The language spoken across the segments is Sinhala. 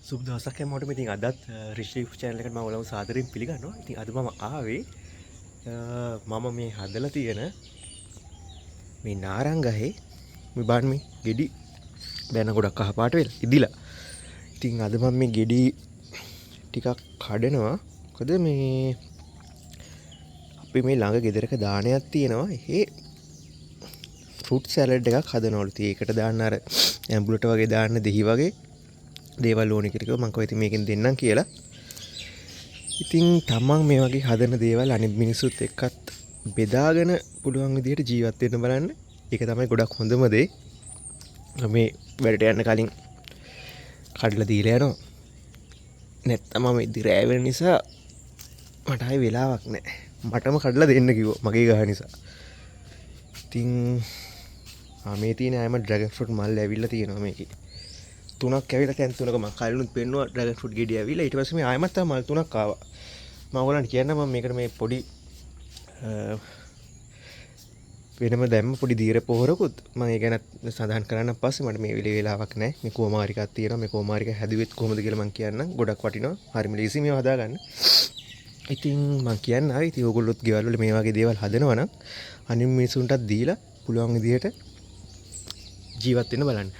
සුබ දවසක් හැමෝටම. ඉතින් අදත් රිෂ්ලිෆ් channel එකට මම ඔයාලව සාදරයෙන් පිළිගන්නවා. ඉතින් අද මම ආවේ මම මේ හදලා තියෙන මේ නාරංගහේ මේ බාන්න මේ ගෙඩි දැන ගොඩක් කහපාට වෙලා ඉදිලා. ඉතින් අද මම මේ ගෙඩි ටිකක් කඩනවා. මොකද මේ අපි මේ ළඟ ගෙදරක දානයක් තියෙනවා. ඒ ෆෘට් සැලඩ් එකක් හදනවලු. ඉතින් ඒකට දාන්න අර ඇඹුලට වගේ දාන්න දෙහි වගේ දේවල් ඕනේ කියලා මම කිව්වා ඉතින් මේකෙන් දෙන්නම් කියලා. ඉතින් තමන් මේ වගේ හදන දේවල් අනිත් මිනිස්සුත් එක්කත් බෙදාගෙන පුළුවන් විදිහට ජීවත් වෙන්න බලන්න. ඒක තමයි ගොඩක් හොඳම දේ. මේ වැඩට යන්න කලින් කඩලා දීලා යනවා. නැත්තම් මම ඉදි රෑ වෙන නිසා මට ආයේ වෙලාවක් නැහැ. මටම කඩලා දෙන්න කිව්වා මගේ ගහ නිසා. ඉතින් මේ තියෙන ආයම ඩ්‍රැගන් ෆෘට් මල් ඇවිල්ලා තියෙනවා මේකේ. තුනක් ඇවිල්ලා දැන් තුනක මම කලිනුත් පෙන්නුවා ඩ්‍රැගන් ෆෘට් ගෙඩි ඇවිල්ලා. ඊට පස්සේ මේ ආයමත් තව මල් තුනක් ආවා. මම ඔයගලන්ට කියන්න මම මේකට මේ පොඩි වෙනම දැම්ම පොඩි දීර පොහොරකුත් මම ඒ ගැන සඳහන් කරන්න පස්සේ මට මේ වෙලාවක් නැහැ. මේ කොමාරිකක් තියෙනවා. මේ කොමාරික හැදුවෙත් කොහොමද කියලා මම කියන්නම්. ගොඩක් වටිනවා. හරිම ලීසි මේව හදාගන්න. ඉතින් මම කියන්න ආවේ ඉතින් ඔයගොල්ලොත් ගෙවල් වල මේ වගේ දේවල් හදනවා නම් අනිත් මිනිසුන්ටත් දීලා පුළුවන් විදිහට ජීවත් වෙන්න බලන්න.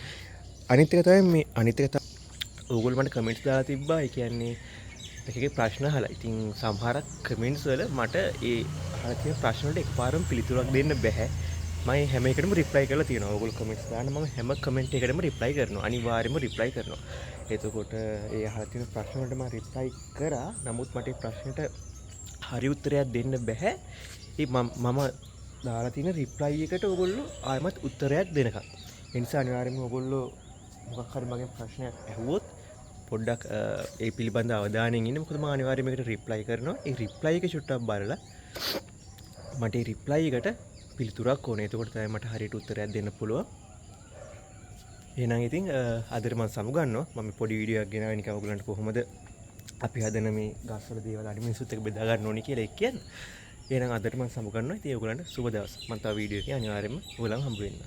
අනිත් එක තමයි මේ අනිත් එක තමයි ඕගොල්ලෝ මට කමෙන්ට්ස් දාලා තිබ්බා. ඒ කියන්නේ එකකේ ප්‍රශ්න අහලා. ඉතින් සමහර කමෙන්ට්ස් වල මට ඒ අහලා තියෙන ප්‍රශ්න වලට එකපාරම පිළිතුරක් දෙන්න බෑ. මම හැම එකටම රිප්ලයි කරලා තියෙනවා. ඕගොල්ලෝ කමෙන්ට්ස් දාන්න මම හැම කමෙන්ට් එකකටම රිප්ලයි කරනවා. අනිවාර්යයෙන්ම රිප්ලයි කරනවා. එතකොට ඒ අහලා තියෙන ප්‍රශ්න වලට මම රිප්ලයි කරා. නමුත් මට ඒ ප්‍රශ්නෙට හරි උත්තරයක් දෙන්න බෑ. ඒ මම දාලා තියෙන රිප්ලයි එකට ඕගොල්ලෝ ආයෙමත් උත්තරයක් දෙනකම්. ඒ නිසා අනිවාර්යයෙන්ම ඕගොල්ලෝ මොකක් හරි මගෙන් ප්‍රශ්නයක් ඇහුවොත් පොඩ්ඩක් ඒ පිළිබඳ අවධානයෙන් ඉන්න. මොකද මම අනිවාර්යයෙන් මේකට රිප්ලයි කරනවා. ඒ රිප්ලයි එක චුට්ටක් බලලා මට ඒ රිප්ලයි එකට පිළිතුරක් ඕනේ. එතකොට තමයි මට හරියට උත්තරයක් දෙන්න පුළුවන්. එහෙනම් ඉතින් අදට මම සමුගන්නවා. මම පොඩි වීඩියෝ එකක් ගෙනාවා නිකන් ඔයගලන්ට කොහොමද අපි හදන මේ ගස්වල දේවල් අනිත් මිනිස්සුත් එක්ක බෙදා ගන්න ඕනේ කියලා ඒක කියන්න. එහෙනම් අදට මම සමුගන්නවා. ඉතින් ඔයගලන්ට සුබ දවසක්. මම තව වීඩියෝ එකකින් අනිවාර්යයෙන්ම ඔයගලන් හම්බ වෙන්නම්.